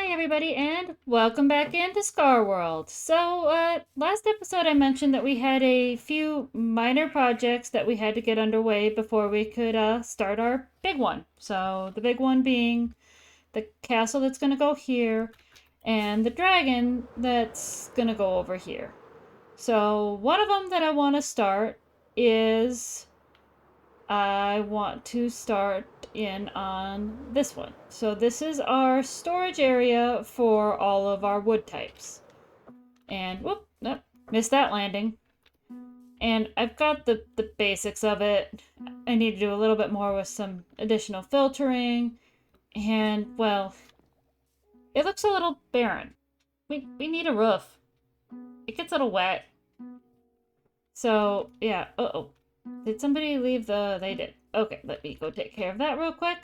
Hi everybody and welcome back into Scarworld. Last episode I mentioned that we had a few minor projects that we had to get underway before we could start our big one. So the big one being the castle that's going to go here and the dragon that's going to go over here. So one of them that I want to start is I want to start in on this one. So this is our storage area for all of our wood types. And whoop, nope, missed that landing. And I've got the basics of it. I need to do a little bit more with some additional filtering. And, well, it looks a little barren. We need a roof. It gets a little wet. So, yeah, uh-oh. Did somebody leave they did. Okay, let me go take care of that real quick.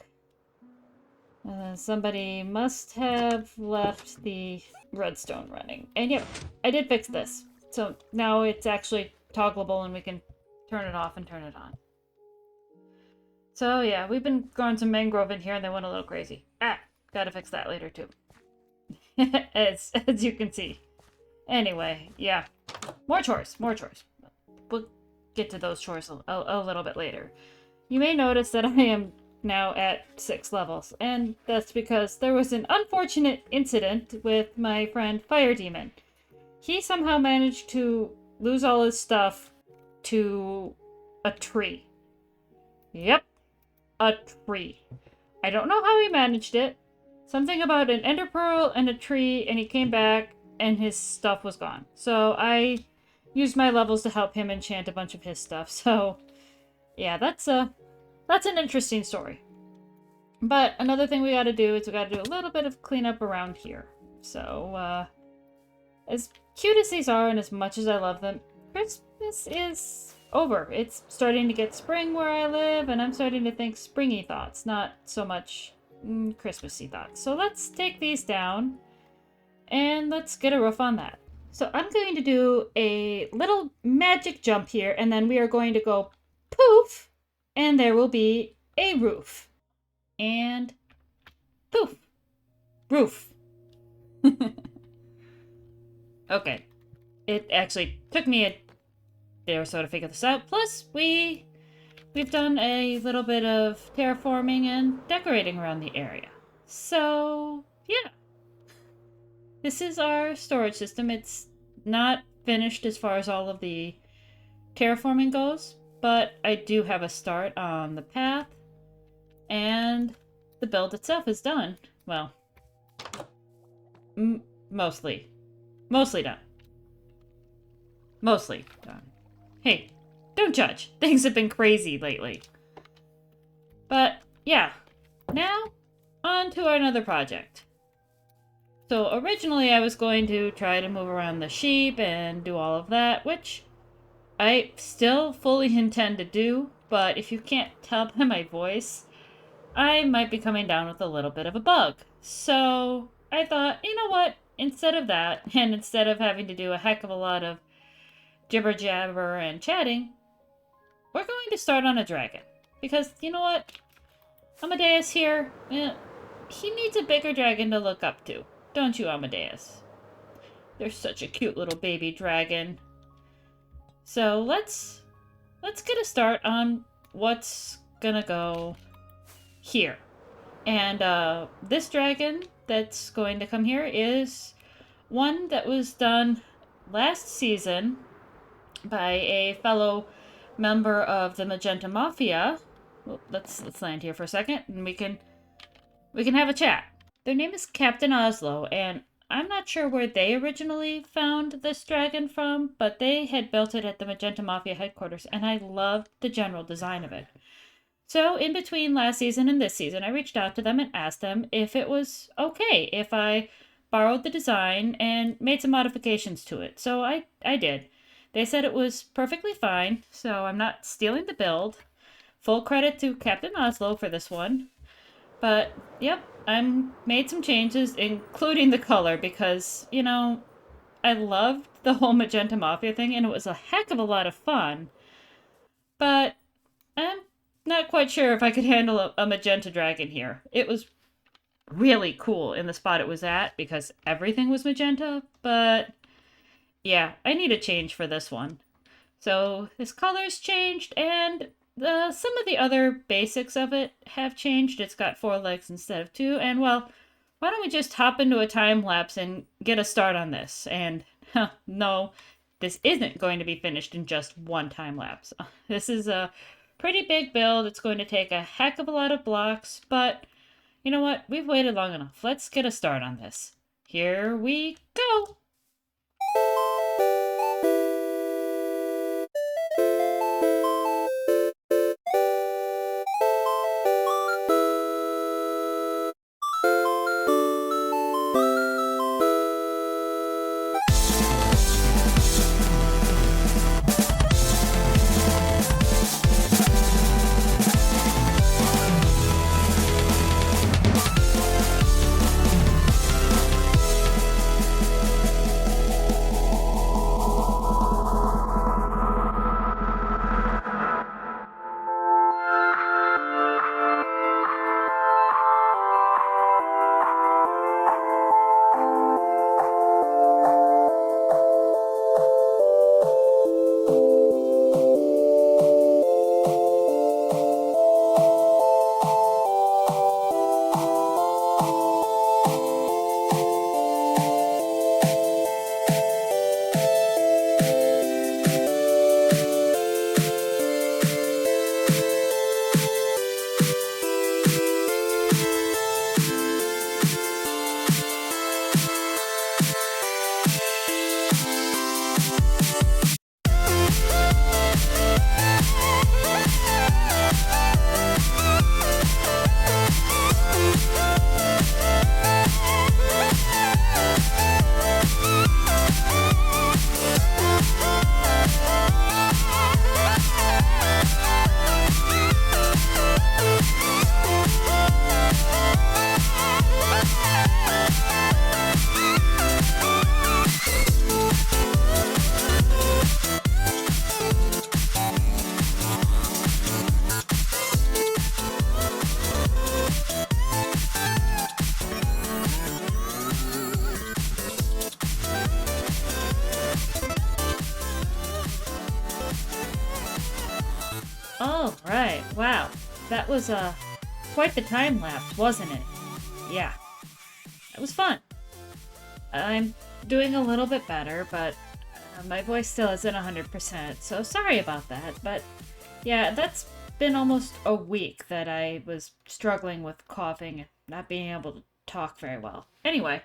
Somebody must have left the redstone running. And yep, I did fix this. So now it's actually toggleable and we can turn it off and turn it on. So yeah, we've been growing some mangrove in here and they went a little crazy. Gotta fix that later too. as you can see. Anyway, yeah. More chores. We'll get to those chores a little bit later. You may notice that I am now at 6 levels, and that's because there was an unfortunate incident with my friend Fire Demon. He somehow managed to lose all his stuff to a tree. Yep, a tree. I don't know how he managed it. Something about an ender pearl and a tree, and he came back and his stuff was gone. So I used my levels to help him enchant a bunch of his stuff. So yeah, that's an interesting story. But another thing we gotta do is we gotta do a little bit of cleanup around here. So, as cute as these are and as much as I love them, Christmas is over. It's starting to get spring where I live, and I'm starting to think springy thoughts, not so much Christmassy thoughts. So let's take these down, and let's get a roof on that. So I'm going to do a little magic jump here, and then we are going to go poof, and there will be a roof. And poof, roof. Okay, it actually took me a day or so to figure this out. Plus, we've done a little bit of terraforming and decorating around the area. So, yeah. This is our storage system. It's not finished as far as all of the terraforming goes, but I do have a start on the path, and the build itself is done. Well, mostly done. Mostly done. Hey, don't judge. Things have been crazy lately. But, yeah. Now, on to another project. So, originally I was going to try to move around the sheep and do all of that, which I still fully intend to do, but if you can't tell by my voice, I might be coming down with a little bit of a bug. So, I thought, you know what? Instead of that, and instead of having to do a heck of a lot of jibber-jabber and chatting, we're going to start on a dragon. Because, you know what? Amadeus here, he needs a bigger dragon to look up to. Don't you, Amadeus? They're such a cute little baby dragon. So let's get a start on what's gonna go here. And this dragon that's going to come here is one that was done last season by a fellow member of the Magenta Mafia. Well, let's land here for a second and we can have a chat. Their name is Captain Oslo, and I'm not sure where they originally found this dragon from, but they had built it at the Magenta Mafia headquarters, and I loved the general design of it. So, in between last season and this season, I reached out to them and asked them if it was okay if I borrowed the design and made some modifications to it. So I did. They said it was perfectly fine, so I'm not stealing the build. Full credit to Captain Oslo for this one. But, yep, I made some changes, including the color, because, you know, I loved the whole Magenta Mafia thing, and it was a heck of a lot of fun. But I'm not quite sure if I could handle a magenta dragon here. It was really cool in the spot it was at because everything was magenta, but yeah, I need a change for this one. So this color's changed, and some of the other basics of it have changed. It's got 4 legs instead of 2, and well, why don't we just hop into a time lapse and get a start on this? And no, this isn't going to be finished in just one time lapse. This is a pretty big build. It's going to take a heck of a lot of blocks, but you know what? We've waited long enough. Let's get a start on this. Here we go! All right, wow. That was quite the time lapse, wasn't it? Yeah, it was fun. I'm doing a little bit better, but my voice still isn't 100%, so sorry about that. But yeah, that's been almost a week that I was struggling with coughing and not being able to talk very well. Anyway,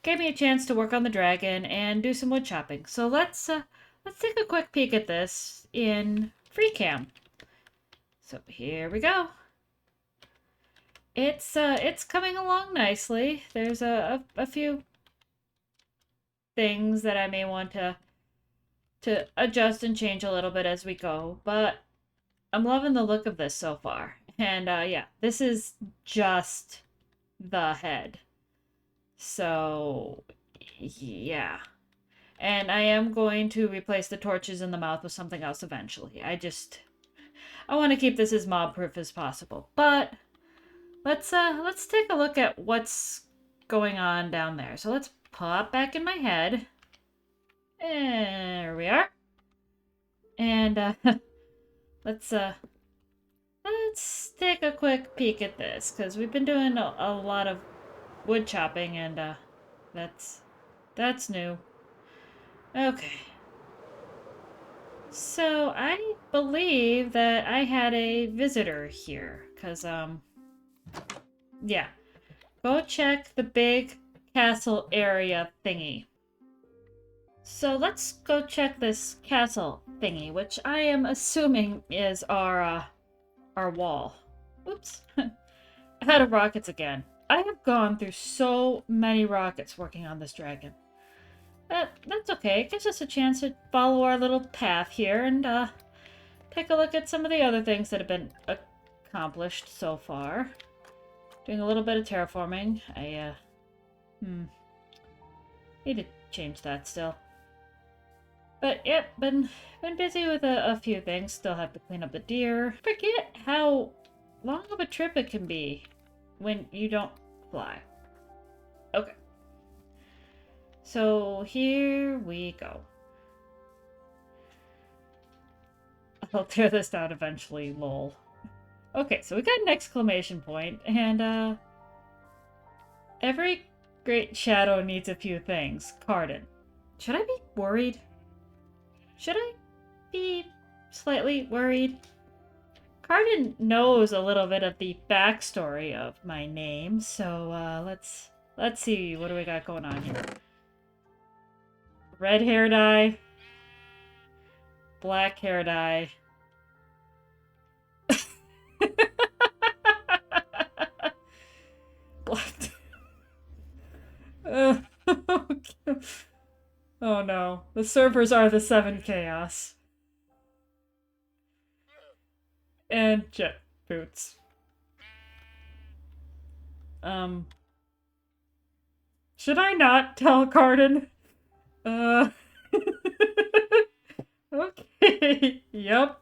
gave me a chance to work on the dragon and do some wood chopping. So let's take a quick peek at this in FreeCam. So here we go. It's coming along nicely. There's a few things that I may want to adjust and change a little bit as we go, but I'm loving the look of this so far. And yeah, this is just the head. So yeah. And I am going to replace the torches in the mouth with something else eventually. I want to keep this as mob proof as possible. But let's take a look at what's going on down there. So let's pop back in my head. There we are. And let's take a quick peek at this, because we've been doing a lot of wood chopping, and that's new. Okay. So I believe that I had a visitor here, because yeah. Go check the big castle area thingy. So let's go check this castle thingy, which I am assuming is our wall. Oops. Out of rockets again. I have gone through so many rockets working on this dragon. That's okay. It gives us a chance to follow our little path here and take a look at some of the other things that have been accomplished so far. Doing a little bit of terraforming. I need to change that still. But yep, been busy with a few things. Still have to clean up the deer. Forget how long of a trip it can be when you don't fly. Okay. So here we go. I'll tear this down eventually, lol. Okay, so we got an exclamation point, and every great shadow needs a few things. Cardin. Should I be worried? Should I be slightly worried? Cardin knows a little bit of the backstory of my name, so let's see, what do we got going on here? Red hair dye, black hair dye. Black. Oh no, the servers are the 7 chaos. And jet boots. Should I not tell Cardin? Okay, yep.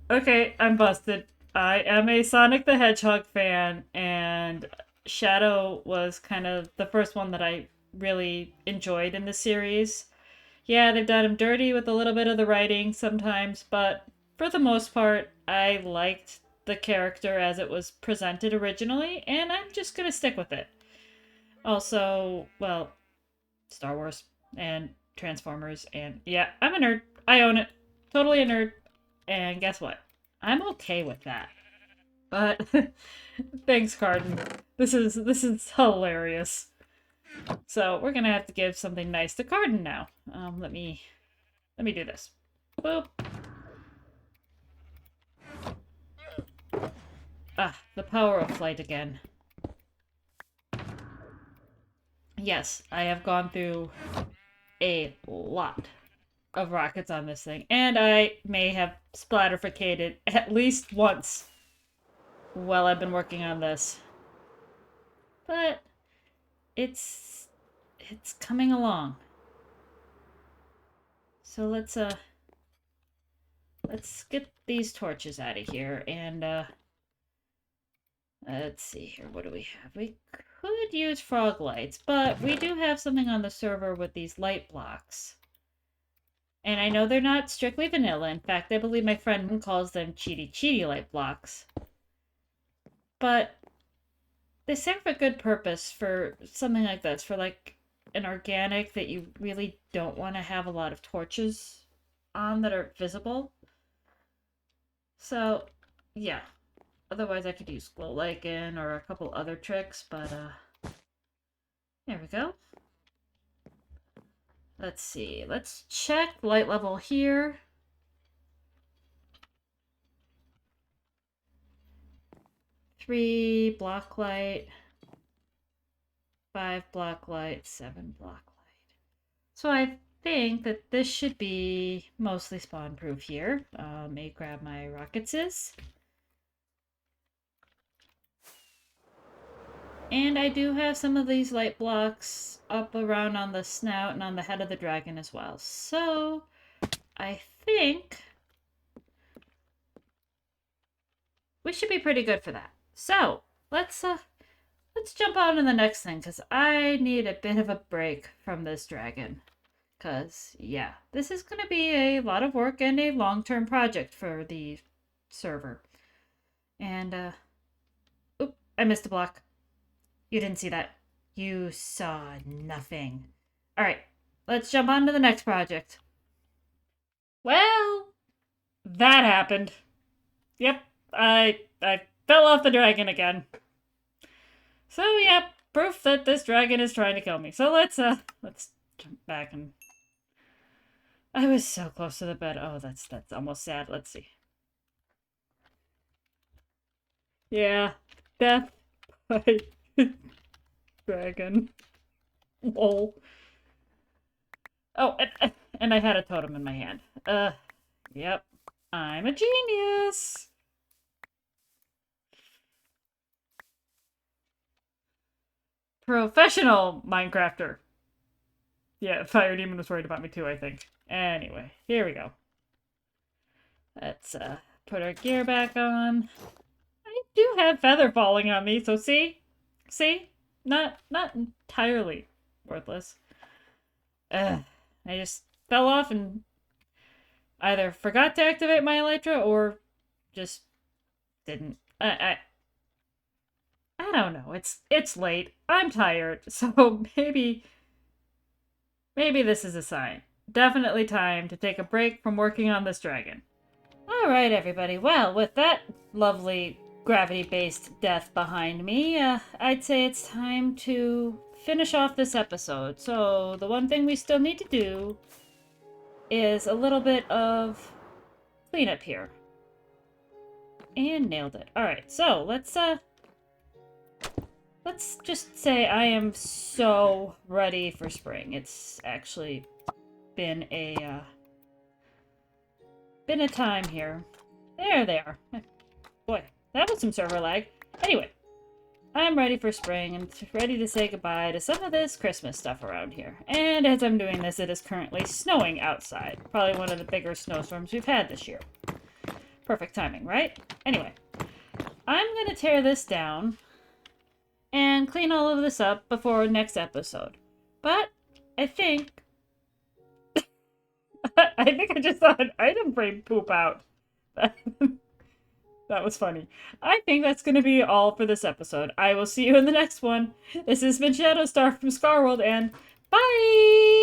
Okay, I'm busted. I am a Sonic the Hedgehog fan, and Shadow was kind of the first one that I really enjoyed in the series. Yeah, they've done him dirty with a little bit of the writing sometimes, but for the most part, I liked the character as it was presented originally, and I'm just gonna stick with it. Also, well, Star Wars and Transformers, and yeah, I'm a nerd. I own it. Totally a nerd. And guess what? I'm okay with that. But thanks, Cardin. This is hilarious. So we're gonna have to give something nice to Cardin now. Let me do this. Boop. Ah, the power of flight again. Yes, I have gone through a lot of rockets on this thing, and I may have splatterificated at least once while I've been working on this. But it's coming along. So let's get these torches out of here, and let's see here. What do we have? We could use frog lights, but we do have something on the server with these light blocks. And I know they're not strictly vanilla. In fact, I believe my friend calls them cheaty light blocks. But they serve a good purpose for something like this, for like an organic that you really don't want to have a lot of torches on that are visible. So, yeah. Otherwise, I could use glow lichen or a couple other tricks, but there we go. Let's see. Let's check light level here. Three block light, 5 block light, 7 block light. So I think that this should be mostly spawn proof here. Let me grab my rocketses. And I do have some of these light blocks up around on the snout and on the head of the dragon as well. So I think we should be pretty good for that. So let's jump on to the next thing, because I need a bit of a break from this dragon. Because, yeah, this is going to be a lot of work and a long-term project for the server. And, oop, I missed a block. You didn't see that. You saw nothing. Alright, let's jump on to the next project. Well, that happened. Yep, I fell off the dragon again. So, yep, proof that this dragon is trying to kill me. So let's jump back and... I was so close to the bed. Oh, that's almost sad. Let's see. Yeah, death by dragon. Lol. Oh, and I had a totem in my hand. Yep. I'm a genius! Professional Minecrafter. Yeah, Fire Demon was worried about me too, I think. Anyway, here we go. Let's put our gear back on. I do have feather falling on me, so see? See? not entirely worthless. I just fell off and either forgot to activate my elytra or just didn't. I don't know. It's late. I'm tired. So maybe this is a sign. Definitely time to take a break from working on this dragon. All right, everybody. Well, with that lovely gravity-based death behind me, I'd say it's time to finish off this episode. So the one thing we still need to do is a little bit of cleanup here. And nailed it. All right, so let's just say I am so ready for spring. It's actually been a time here. There they are. Boy, that was some server lag. Anyway, I'm ready for spring and ready to say goodbye to some of this Christmas stuff around here. And as I'm doing this, it is currently snowing outside. Probably one of the bigger snowstorms we've had this year. Perfect timing, right? Anyway, I'm gonna tear this down and clean all of this up before next episode. But I think I just saw an item frame poop out. That was funny. I think that's going to be all for this episode. I will see you in the next one. This has been Shadowstar from Scarworld, and bye!